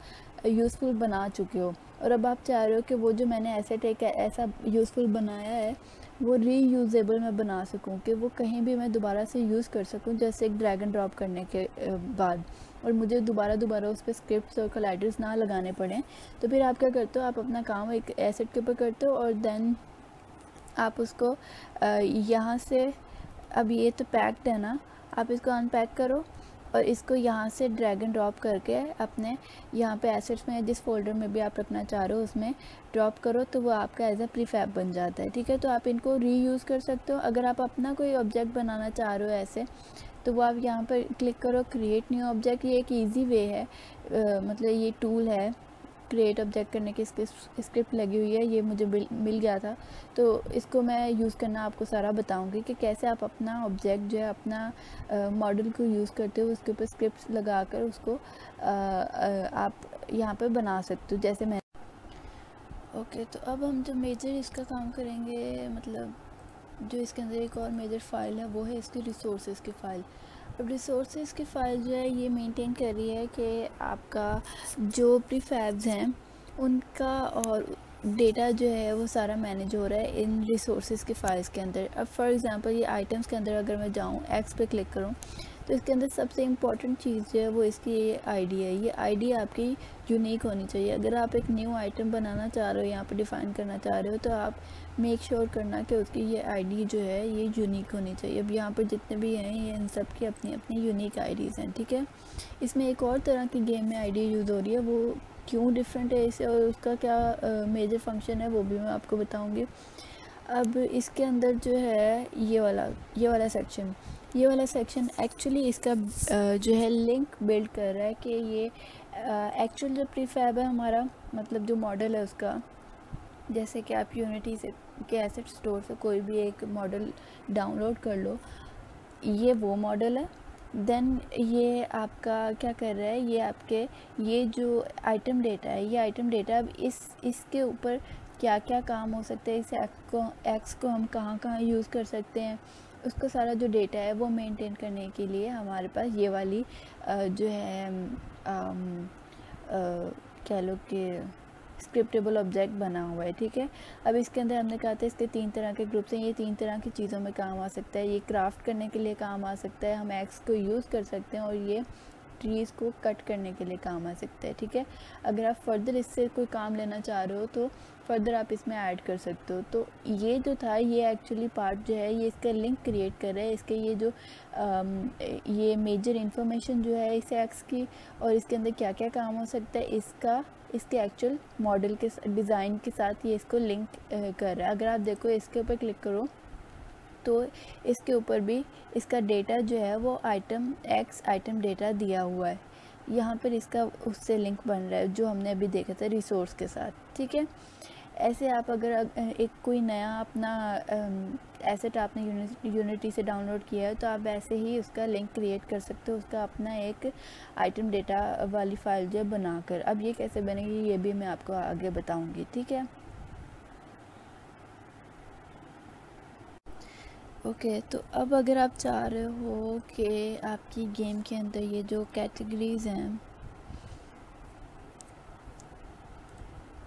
यूज़फुल बना चुके हो, और अब आप चाह रहे हो कि वो जो मैंने एसेट एक ऐसा यूज़फुल बनाया है वो रीयूजेबल मैं बना सकूं, कि वो कहीं भी मैं दोबारा से यूज़ कर सकूं, जैसे एक ड्रैग एंड ड्रॉप करने के बाद, और मुझे दोबारा उस पर स्क्रिप्ट्स और कोलाइडर्स ना लगाने पड़े। तो फिर आप क्या करते हो, आप अपना काम एक एसेट के ऊपर करते हो और देन आप उसको यहाँ से, अब ये तो पैक्ड है ना, आप इसको अनपैक करो और इसको यहाँ से ड्रैग एंड ड्रॉप करके अपने यहाँ पे एसेट्स में जिस फोल्डर में भी आप रखना चाह रहे हो उसमें ड्रॉप करो, तो वो आपका एज अ प्रीफैब बन जाता है। ठीक है, तो आप इनको रीयूज़ कर सकते हो। अगर आप अपना कोई ऑब्जेक्ट बनाना चाह रहे हो ऐसे, तो वो आप यहाँ पर क्लिक करो क्रिएट न्यू ऑब्जेक्ट। ये एक ईजी वे है, मतलब ये टूल है क्रिएट ऑब्जेक्ट करने की, इसकी स्क्रिप्ट लगी हुई है, ये मुझे मिल गया था, तो इसको मैं यूज़ करना आपको सारा बताऊंगी कि कैसे आप अपना ऑब्जेक्ट जो है अपना मॉडल को यूज़ करते हो, उसके ऊपर स्क्रिप्ट्स लगाकर उसको आप यहाँ पे बना सकते हो जैसे मैं। ओके, तो अब हम जो मेजर इसका काम करेंगे, मतलब जो इसके अंदर एक और मेजर फाइल है वो है इसकी रिसोर्सेज की फ़ाइल। अब रिसोर्सेज की फ़ाइल जो है ये मेंटेन कर रही है कि आपका जो प्रीफैब्स हैं उनका और डेटा जो है वो सारा मैनेज हो रहा है इन रिसोर्सेज की फ़ाइल्स के अंदर। अब फॉर एग्जांपल ये आइटम्स के अंदर अगर मैं जाऊँ एक्स पे क्लिक करूँ, तो इसके अंदर सबसे इम्पॉर्टेंट चीज़ जो है वो इसकी ये आईडी है। ये आईडी आपकी यूनिक होनी चाहिए। अगर आप एक न्यू आइटम बनाना चाह रहे हो, यहाँ पर डिफ़ाइन करना चाह रहे हो, तो आप मेक श्योर करना कि उसकी ये आईडी जो है ये यूनिक होनी चाहिए। अब यहाँ पर जितने भी हैं ये इन सब की अपनी अपनी यूनिक आईडीज़ हैं। ठीक है, इसमें एक और तरह की गेम में आईडी यूज़ हो रही है, वो क्यों डिफरेंट है इससे और उसका क्या मेजर फंक्शन है वो भी मैं आपको बताऊँगी। अब इसके अंदर जो है ये वाला सेक्शन एक्चुअली इसका जो है लिंक बिल्ड कर रहा है कि ये एक्चुअल जो प्रीफैब है हमारा, मतलब जो मॉडल है उसका, जैसे कि आप यूनिटी से के एसेट स्टोर से कोई भी एक मॉडल डाउनलोड कर लो, ये वो मॉडल है। देन ये आपका क्या कर रहा है, ये आपके ये जो आइटम डेटा है, ये आइटम डेटा अब इसके ऊपर क्या क्या काम हो सकते हैं, इस एक्स को हम कहाँ कहाँ यूज़ कर सकते हैं, उसका सारा जो डेटा है वो मेंटेन करने के लिए हमारे पास ये वाली जो है कह लो कि स्क्रिप्टेबल ऑब्जेक्ट बना हुआ है। ठीक है, अब इसके अंदर हमने कहा था इसके 3 तरह के ग्रुप्स हैं। ये 3 तरह की चीज़ों में काम आ सकता है। ये क्राफ्ट करने के लिए काम आ सकता है, हम एक्स को यूज़ कर सकते हैं, और ये ट्रीज़ को कट करने के लिए काम आ सकता है। ठीक है, अगर आप फर्दर इससे कोई काम लेना चाह रहे हो तो फर्दर आप इसमें ऐड कर सकते हो। तो ये जो था ये एक्चुअली पार्ट जो है ये इसका लिंक क्रिएट कर रहा है, इसके ये जो ये मेजर इन्फॉर्मेशन जो है इस एक्स की, और इसके अंदर क्या क्या काम हो सकता है इसका, इसके एक्चुअल मॉडल के डिज़ाइन के साथ ये इसको लिंक कर रहा है। अगर आप देखो इसके ऊपर क्लिक करो तो इसके ऊपर भी इसका डेटा जो है वो आइटम एक्स आइटम डेटा दिया हुआ है, यहाँ पर इसका उससे लिंक बन रहा है जो हमने अभी देखा था रिसोर्स के साथ। ठीक है, ऐसे आप अगर एक कोई नया अपना एसेट आपने यूनिटी से डाउनलोड किया है तो आप ऐसे ही उसका लिंक क्रिएट कर सकते हो, उसका अपना एक आइटम डेटा वाली फ़ाइल जो है बनाकर। अब ये कैसे बनेगी ये भी मैं आपको आगे बताऊंगी। ठीक है, ओके, तो अब अगर आप चाह रहे हो कि आपकी गेम के अंदर ये जो कैटेगरीज़ हैं,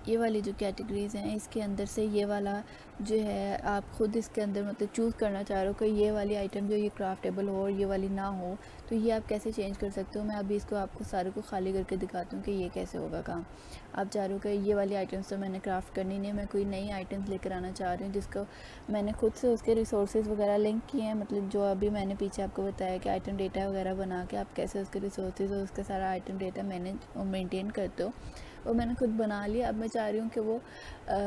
ये वाली जो कैटेगरीज़ हैं इसके अंदर से ये वाला जो है आप ख़ुद इसके अंदर मतलब चूज़ करना चाह रहे हो कि ये वाली आइटम जो ये क्राफ्टेबल हो और ये वाली ना हो, तो ये आप कैसे चेंज कर सकते हो। मैं अभी इसको आपको सारे को खाली करके दिखाती हूँ कि ये कैसे होगा काम। आप चाह रहे हो कि ये वाली आइटम्स तो मैंने क्राफ्ट करनी नहीं है, मैं कोई नई आइटम्स लेकर आना चाह रही हूँ जिसको मैंने खुद से उसके रिसोर्सेज वगैरह लिंक किए हैं, मतलब जो अभी मैंने पीछे आपको बताया कि आइटम डेटा वगैरह बना के आप कैसे उसके रिसोर्सेज और उसका सारा आइटम डेटा मैनेज और मेनटेन करते हो, वो मैंने खुद बना लिया। अब मैं चाह रही हूँ कि वो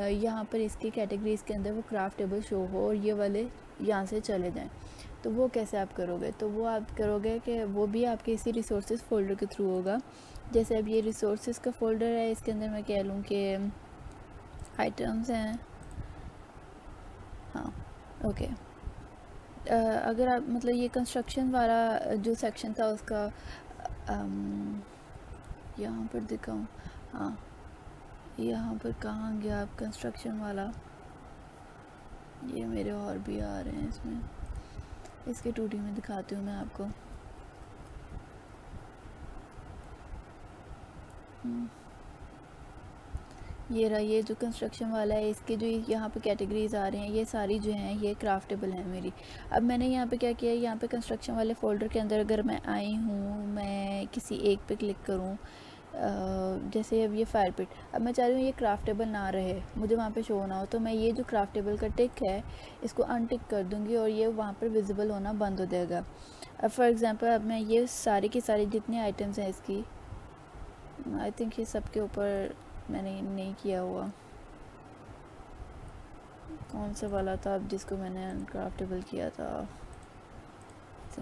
यहाँ पर इसकी कैटेगरीज़ के अंदर वो क्राफ्टेबल शो हो और ये वाले यहाँ से चले जाएं। तो वो कैसे आप करोगे, तो वो आप करोगे कि वो भी आपके इसी रिसोर्सेज फ़ोल्डर के थ्रू होगा। जैसे अब ये रिसोर्सेज का फ़ोल्डर है, इसके अंदर मैं कह लूँ कि आइटम्स हैं, हाँ ओके। अगर आप मतलब ये कंस्ट्रक्शन वाला जो सेक्शन था उसका यहाँ पर दिखाऊँ? हाँ, यहाँ पर कहाँ गया आप कंस्ट्रक्शन वाला? ये मेरे और भी आ रहे हैं इसमें, इसके 2D में दिखाती हूँ मैं आपको। ये रहा, ये जो कंस्ट्रक्शन वाला है, इसके जो यहाँ पे कैटेगरीज आ रहे हैं, ये सारी जो हैं ये क्राफ्टेबल हैं मेरी। अब मैंने यहाँ पे क्या किया, यहाँ पे कंस्ट्रक्शन वाले फ़ोल्डर के अंदर अगर मैं आई हूँ, मैं किसी एक पे क्लिक करूँ, जैसे अब ये फायर पिट, अब मैं चाह रही हूँ ये क्राफ्टेबल ना रहे, मुझे वहाँ पे शो ना हो, तो मैं ये जो क्राफ्टेबल का टिक है इसको अनटिक कर दूँगी और ये वहाँ पर विजिबल होना बंद हो जाएगा। अब फॉर एग्ज़ाम्पल अब मैं ये सारी की सारी जितनी आइटम्स हैं इसकी, आई थिंक ये सब के ऊपर मैंने नहीं किया हुआ, कौन सा वाला था अब जिसको मैंने अनक्राफ्टेबल किया था,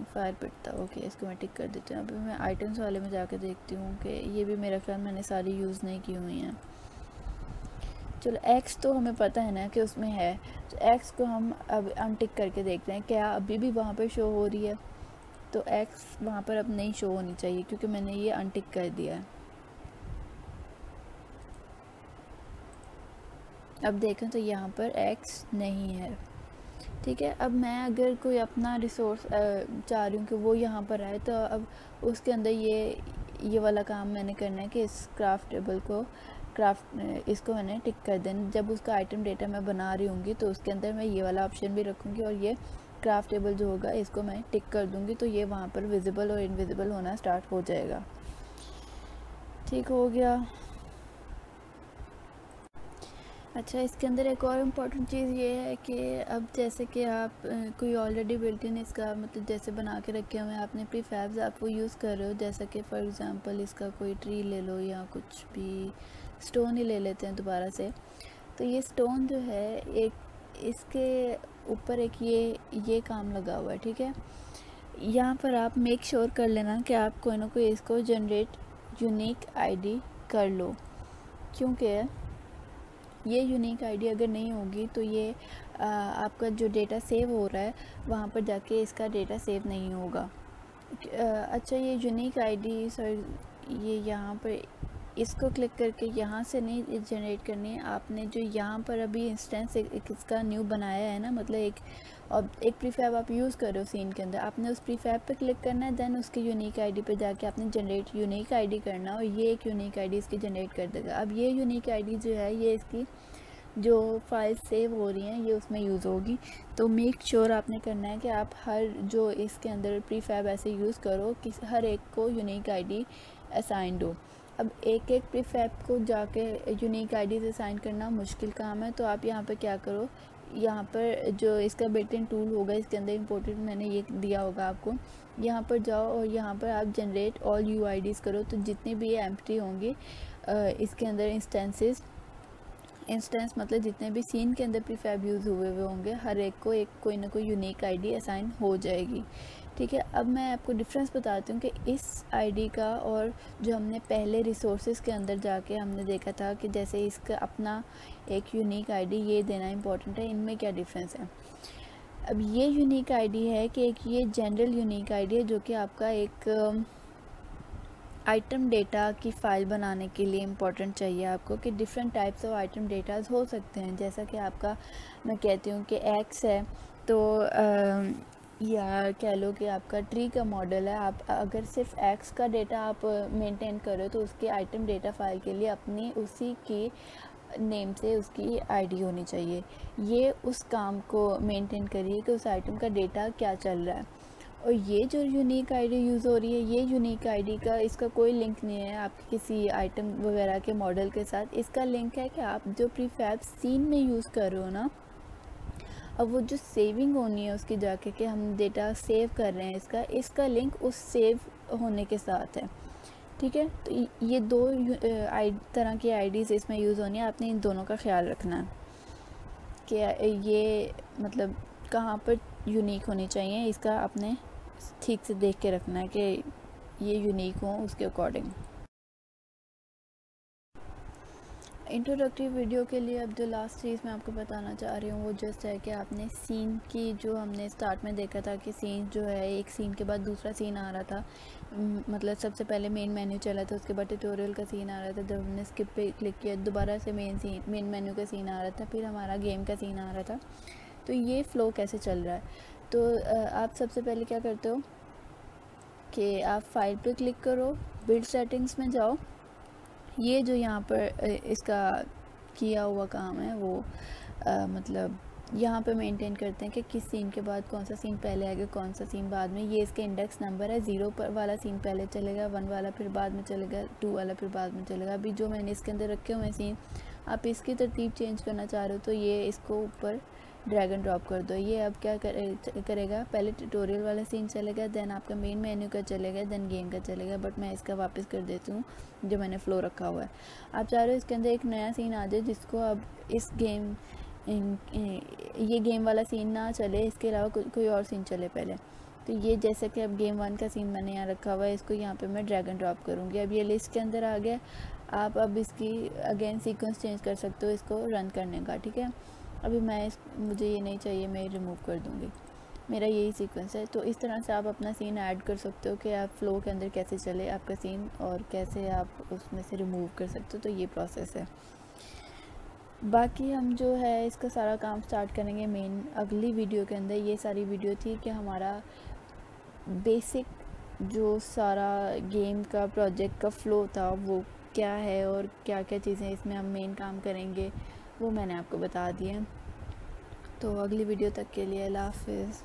फायर पिट था। ओके, इसको मैं टिक कर देती हूँ। अभी मैं आइटम्स वाले में जाकर देखती हूँ कि ये भी मेरा ख्याल मैंने सारी यूज़ नहीं की हुई हैं। चलो, एक्स तो हमें पता है ना कि उसमें है, तो एक्स को हम अब अनटिक करके देखते हैं क्या अभी भी वहाँ पर शो हो रही है। तो एक्स वहाँ पर अब नहीं शो होनी चाहिए क्योंकि मैंने ये अनटिक कर दिया है। अब देखें तो यहाँ पर एक्स नहीं है। ठीक है, अब मैं अगर कोई अपना रिसोर्स चाह रही हूँ कि वो यहाँ पर आए, तो अब उसके अंदर ये वाला काम मैंने करना है कि इस क्राफ्टेबल को इसको मैंने टिक कर देना। जब उसका आइटम डेटा मैं बना रही होंगी तो उसके अंदर मैं ये वाला ऑप्शन भी रखूँगी और ये क्राफ्टेबल जो होगा इसको मैं टिक कर दूँगी, तो ये वहाँ पर विजिबल और इनविजिबल होना स्टार्ट हो जाएगा। ठीक हो गया। अच्छा, इसके अंदर एक और इम्पॉर्टेंट चीज़ ये है कि अब जैसे कि आप कोई ऑलरेडी बिल्ट इन इसका मतलब जैसे बना के रखे हुए हैं आपने प्रीफैब्स, आप वो यूज़ कर रहे हो, जैसा कि फॉर एग्ज़ाम्पल इसका कोई ट्री ले लो या कुछ भी स्टोन ही ले लेते हैं दोबारा से। तो ये स्टोन जो है एक इसके ऊपर एक ये काम लगा हुआ है। ठीक है, यहाँ पर आप मेक श्योर कर लेना कि आप कोई ना कोई इसको जनरेट यूनिक आईडी कर लो, क्योंकि ये यूनिक आईडी अगर नहीं होगी तो ये आपका जो डेटा सेव हो रहा है वहाँ पर जाके इसका डेटा सेव नहीं होगा। अच्छा, ये यूनिक आईडी सॉरी, ये यहाँ पर इसको क्लिक करके यहाँ से नहीं जनरेट करनी है आपने, जो यहाँ पर अभी इंस्टेंस एक इसका न्यू बनाया है ना, मतलब एक प्रीफैब आप यूज़ कर रहे हो सीन के अंदर, आपने उस प्रीफैब पे क्लिक करना है, देन उसके यूनिक आईडी पे जाके आपने जनरेट यूनिक आईडी करना और ये एक यूनिक आईडी इसकी जनरेट कर देगा। अब ये यूनिक आईडी जो है ये इसकी जो फाइल सेव हो रही हैं ये उसमें यूज़ होगी। तो मेक श्योर आपने करना है कि आप हर जो इसके अंदर प्रीफैब ऐसे यूज़ करो कि हर एक को यूनिक आईडी असाइंड हो। अब एक एक प्रीफैब को जाके यूनिक आईडी से असाइन करना मुश्किल काम है, तो आप यहाँ पर क्या करो, यहाँ पर जो इसका बिल्ट इन टूल होगा इसके अंदर इम्पोर्टेंट मैंने ये दिया होगा आपको, यहाँ पर जाओ और यहाँ पर आप जनरेट ऑल यूआईडीज़ करो। तो जितने भी ये एम्प्टी होंगे इसके अंदर इंस्टेंस मतलब जितने भी सीन के अंदर प्रीफैब यूज़ हुए होंगे हर एक को एक कोई ना कोई यूनिक आईडी असाइन हो जाएगी। ठीक है, अब मैं आपको डिफरेंस बताती हूँ कि इस आईडी का और जो हमने पहले रिसोर्सेज के अंदर जाके हमने देखा था कि जैसे इसका अपना एक यूनिक आईडी ये देना इम्पोर्टेंट है, इनमें क्या डिफरेंस है। अब ये यूनिक आईडी है कि एक ये जनरल यूनिक आईडी है जो कि आपका एक आइटम डेटा की फ़ाइल बनाने के लिए इम्पोर्टेंट चाहिए आपको, कि different types of item datas हो सकते हैं। जैसा कि आपका मैं कहती हूँ कि एक्स है, तो या कह लो कि आपका ट्री का मॉडल है, आप अगर सिर्फ एक्स का डेटा आप मेंटेन करो तो उसके आइटम डेटा फाइल के लिए अपनी उसी की नेम से उसकी आईडी होनी चाहिए। ये उस काम को मेंटेन करिए कि उस आइटम का डेटा क्या चल रहा है। और ये जो यूनिक आईडी यूज़ हो रही है, ये यूनिक आईडी का इसका कोई लिंक नहीं है आपके किसी आइटम वगैरह के मॉडल के साथ। इसका लिंक है कि आप जो प्रीफैब सीन में यूज़ कर रहे हो ना, अब वो जो सेविंग होनी है उसकी जाके कि हम डेटा सेव कर रहे हैं, इसका लिंक उस सेव होने के साथ है। ठीक है, तो ये दो तरह की आईडीज़ इसमें यूज़ होनी है, आपने इन दोनों का ख्याल रखना है कि ये मतलब कहाँ पर यूनिक होनी चाहिए, इसका आपने ठीक से देख के रखना है कि ये यूनिक हो उसके अकॉर्डिंग। इंट्रोडक्टिव वीडियो के लिए अब जो लास्ट चीज़ मैं आपको बताना चाह रही हूँ वो जस्ट है कि आपने सीन की, जो हमने स्टार्ट में देखा था कि सीन जो है एक सीन के बाद दूसरा सीन आ रहा था, मतलब सबसे पहले मेन मेन्यू चला था, उसके बाद ट्यूटोरियल का सीन आ रहा था, जब हमने स्किप पे क्लिक किया दोबारा से मेन मेन्यू का सीन आ रहा था, फिर हमारा गेम का सीन आ रहा था। तो ये फ़्लो कैसे चल रहा है, तो आप सबसे पहले क्या करते हो कि आप फाइल पे क्लिक करो, बिल्ड सेटिंग्स में जाओ, ये जो यहाँ पर इसका किया हुआ काम है वो मतलब यहाँ पे मेंटेन करते हैं कि किस सीन के बाद कौन सा सीन पहले आएगा, कौन सा सीन बाद में। ये इसका इंडेक्स नंबर है, 0 पर वाला सीन पहले चलेगा, 1 वाला फिर बाद में चलेगा, 2 वाला फिर बाद में चलेगा। अभी जो मैंने इसके अंदर रखे हुए सीन, आप इसकी तरतीब चेंज करना चाह रहे हो तो ये इसको ऊपर ड्रैग एंड ड्रॉप कर दो। ये अब क्या करेगा, पहले ट्यूटोरियल वाला सीन चलेगा, देन आपका मेन मेन्यू का चलेगा, देन गेम का चलेगा। बट मैं इसका वापस कर देती हूँ जो मैंने फ़्लो रखा हुआ है। आप चाह रहे हो इसके अंदर एक नया सीन आ जाए जिसको अब इस गेम ये गेम वाला सीन ना चले, इसके अलावा कोई और सीन चले पहले। तो ये जैसे कि अब गेम 1 का सीन मैंने यहाँ रखा हुआ है, इसको यहाँ पे मैं ड्रैग एंड ड्रॉप करूँगी। अब ये लिस्ट के अंदर आ गया। आप अब इसकी अगेन सीक्वेंस चेंज कर सकते हो इसको रन करने का, ठीक है। अभी मुझे ये नहीं चाहिए, मैं रिमूव कर दूँगी, मेरा यही सीक्वेंस है। तो इस तरह से आप अपना सीन ऐड कर सकते हो कि आप फ़्लो के अंदर कैसे चले आपका सीन, और कैसे आप उसमें से रिमूव कर सकते हो। तो ये प्रोसेस है। बाकी हम जो है इसका सारा काम स्टार्ट करेंगे मेन अगली वीडियो के अंदर। ये सारी वीडियो थी कि हमारा बेसिक जो सारा गेम का प्रोजेक्ट का फ़्लो था वो क्या है और क्या क्या चीज़ें इसमें हम मेन काम करेंगे वो मैंने आपको बता दिए। तो अगली वीडियो तक के लिए अल्लाह हाफ़िज़।